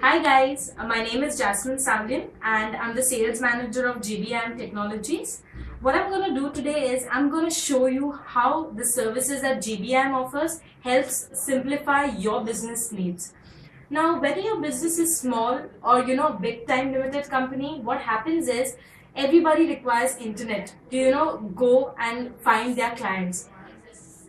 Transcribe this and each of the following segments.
Hi guys, my name is Jasmine Savlin and I'm the sales manager of GBM Technologies. What I'm going to do today is I'm going to show you how the services that GBM offers helps simplify your business needs. Now, whether your business is small or big time limited company, what happens is everybody requires internet to go and find their clients.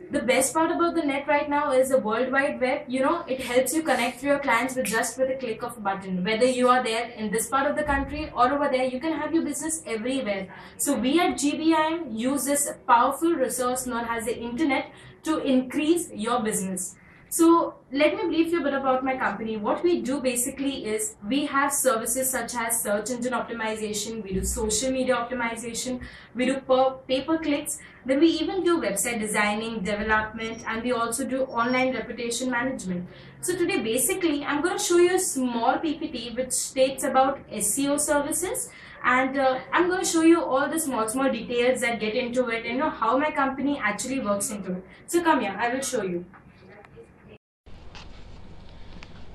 The best part about the net right now is the World Wide Web. It helps you connect to your clients with a click of a button. Whether you are there in this part of the country or over there, you can have your business everywhere. So we at GBIM use this powerful resource known as the internet to increase your business. So let me brief you a bit about my company. What we do basically is we have services such as search engine optimization, we do social media optimization, we do pay-per-clicks, then we even do website designing, development, and we also do online reputation management. So today basically I'm going to show you a small PPT which states about SEO services, and I'm going to show you all the small details that get into it and how my company actually works into it. So come here, I will show you.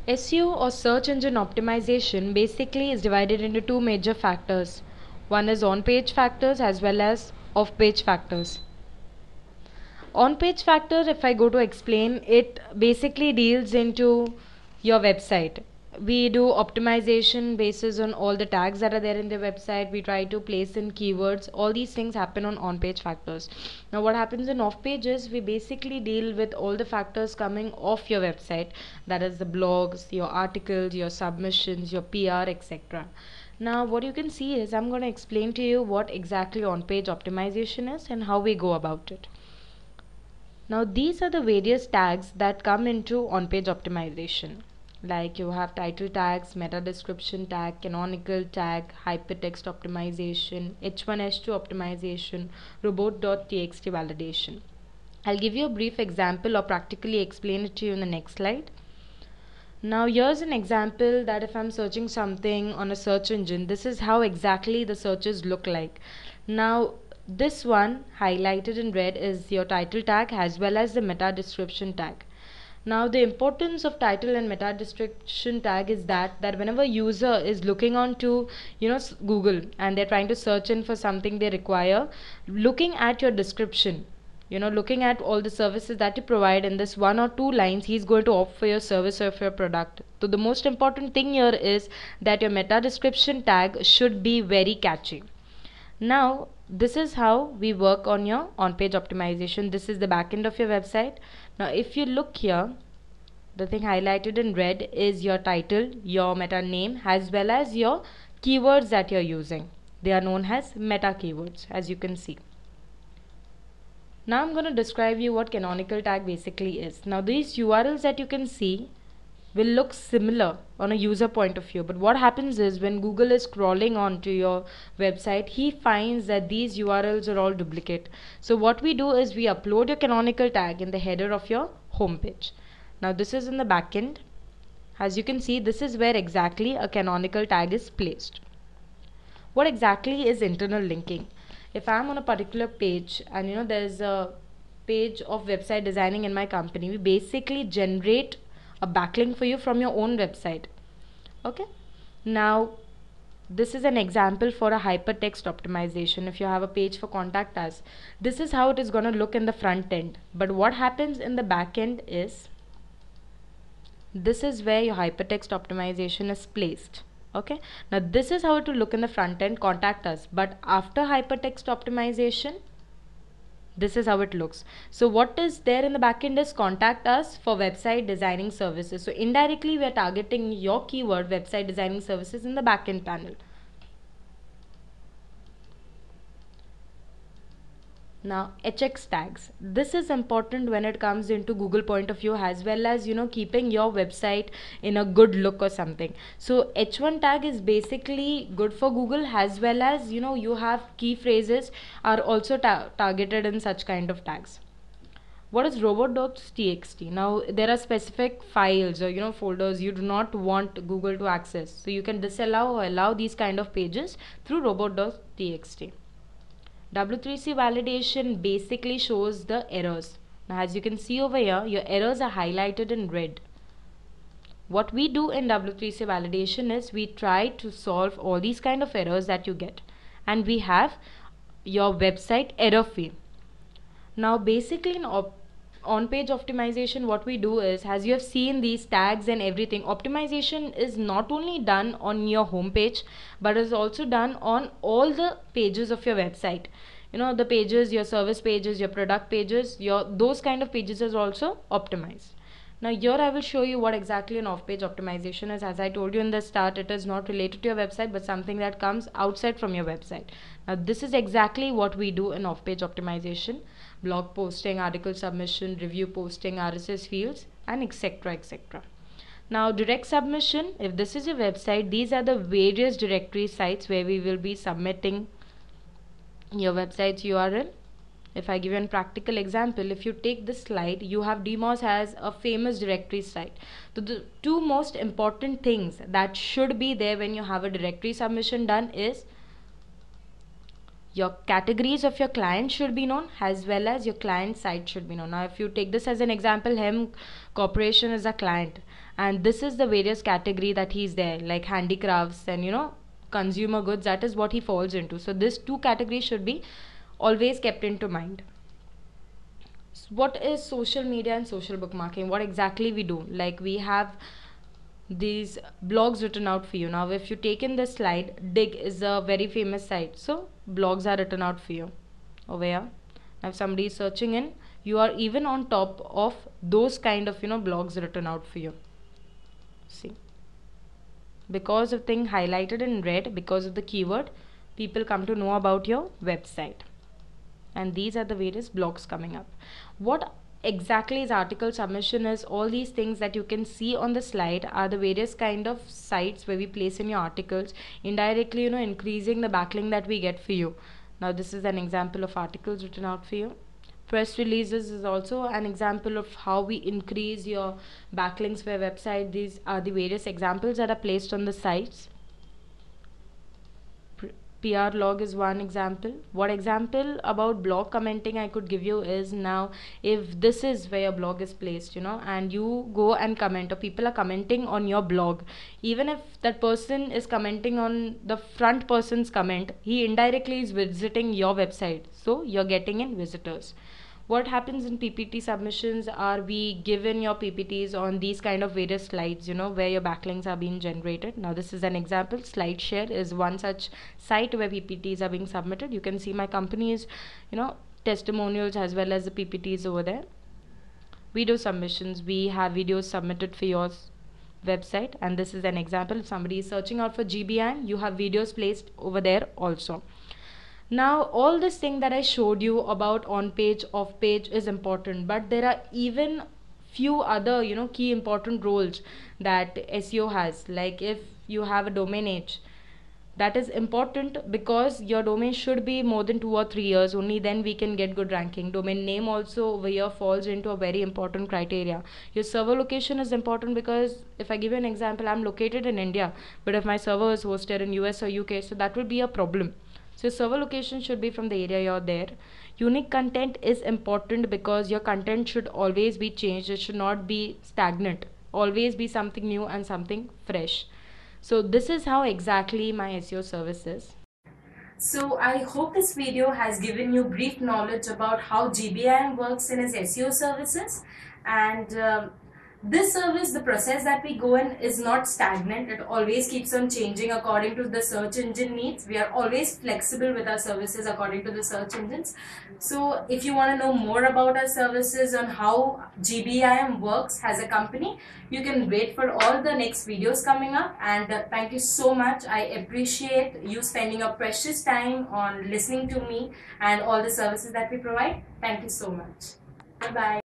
SEO or search engine optimization basically is divided into two major factors. One is on-page factors as well as off-page factors. On-page factor, if I go to explain, it basically deals into your website. We do optimization basis on all the tags that are there in the website. We try to place in keywords. All these things happen on on-page factors. Now what happens in off pages, we basically deal with all the factors coming off your website, that is the blogs, your articles, your submissions, your PR, etc. Now what you can see is I'm going to explain to you what exactly on-page optimization is and how we go about it. Now these are the various tags that come into on-page optimization. Like you have title tags, meta description tag, canonical tag, hypertext optimization, H1H2 optimization, robot.txt validation. I'll give you a brief example or practically explain it to you in the next slide. Now here's an example that if I'm searching something on a search engine, this is how exactly the searches look like. Now this one highlighted in red is your title tag as well as the meta description tag. Now the importance of title and meta description tag is that whenever user is looking on to Google and they're trying to search in for something they require, looking at your description, looking at all the services that you provide in this one or two lines, he's going to opt for your service or for your product. So the most important thing here is that your meta description tag should be very catchy. Now this is how we work on your on-page optimization. This is the backend of your website. Now if you look here, the thing highlighted in red is your title, your meta name, as well as your keywords that you're using. They are known as meta keywords, as you can see. Now I'm going to describe you what canonical tag basically is. Now these URLs that you can see will look similar on a user point of view, but what happens is when Google is crawling onto your website, he finds that these URLs are all duplicate. So what we do is we upload your canonical tag in the header of your homepage. Now this is in the backend. As you can see, this is where exactly a canonical tag is placed. What exactly is internal linking? If I'm on a particular page and there's a page of website designing in my company, we basically generate a backlink for you from your own website. Okay, now this is an example for a hypertext optimization. If you have a page for contact us, this is how it is going to look in the front end, but what happens in the back end is this is where your hypertext optimization is placed. Okay, now this is how it will look in the front end, contact us, but after hypertext optimization, this is how it looks. So what is there in the backend is contact us for website designing services. So indirectly we are targeting your keyword website designing services in the backend panel. Now HX tags, this is important when it comes into Google point of view, as well as keeping your website in a good look or something. So H1 tag is basically good for Google, as well as you have key phrases are also targeted in such kind of tags. What is robot.txt? Now there are specific files or folders you do not want Google to access, so you can disallow or allow these kind of pages through robot.txt. W3C validation basically shows the errors. Now as you can see over here, your errors are highlighted in red. What we do in W3C validation is we try to solve all these kind of errors that you get, and we have your website error free. Now basically in on-page optimization, what we do is, as you have seen these tags and everything, optimization is not only done on your home page, but is also done on all the pages of your website. You know, the pages, your service pages, your product pages, those kind of pages is also optimized. Now here I will show you what exactly an off-page optimization is. As I told you in the start, it is not related to your website but something that comes outside from your website. Now this is exactly what we do in off-page optimization: blog posting, article submission, review posting, RSS fields, and etc. etc. Now direct submission, if this is your website, these are the various directory sites where we will be submitting your website's URL. If I give you a practical example, if you take this slide, you have DMOZ as a famous directory site. So the two most important things that should be there when you have a directory submission done is your categories of your client should be known, as well as your client site should be known. Now if you take this as an example, Hem Corporation is a client, and this is the various category that he's there, like handicrafts and consumer goods. That is what he falls into. So these two categories should be always kept into mind. What is social media and social bookmarking? What exactly we do? Like, we have these blogs written out for you. Now if you take in this slide, Digg is a very famous site, so blogs are written out for you over here. Now if somebody is searching in, you are even on top of those kind of blogs written out for you. See, because of thing highlighted in red, because of the keyword, people come to know about your website. And these are the various blogs coming up. What exactly is article submission is all these things that you can see on the slide are the various kind of sites where we place in your articles, indirectly increasing the backlink that we get for you. Now this is an example of articles written out for you. Press releases is also an example of how we increase your backlinks for your website. These are the various examples that are placed on the sites. PR log is one example. What example about blog commenting I could give you is, now if this is where your blog is placed, and you go and comment, or people are commenting on your blog, even if that person is commenting on the front person's comment, he indirectly is visiting your website, so you're getting in visitors. What happens in PPT submissions are, we give in your PPTs on these kind of various slides, where your backlinks are being generated. Now this is an example. SlideShare is one such site where PPTs are being submitted. You can see my company's, testimonials as well as the PPTs over there. Video submissions, we have videos submitted for your website, and this is an example. If somebody is searching out for GBAM, you have videos placed over there also. Now all this thing that I showed you about on page, off page is important, but there are even few other key important roles that SEO has. Like, if you have a domain age, that is important because your domain should be more than 2 or 3 years, only then we can get good ranking. Domain name also over here falls into a very important criteria. Your server location is important because if I give you an example, I'm located in India, but if my server is hosted in US or UK, so that will be a problem. So server location should be from the area you're there. Unique content is important because your content should always be changed. It should not be stagnant. Always be something new and something fresh. So this is how exactly my SEO service is. So I hope this video has given you brief knowledge about how GBAM works in its SEO services. And this service, the process that we go in is not stagnant. It always keeps on changing according to the search engine needs. We are always flexible with our services according to the search engines. So if you want to know more about our services and how GBAM works as a company, you can wait for all the next videos coming up. And thank you so much. I appreciate you spending your precious time on listening to me and all the services that we provide. Thank you so much. Bye-bye.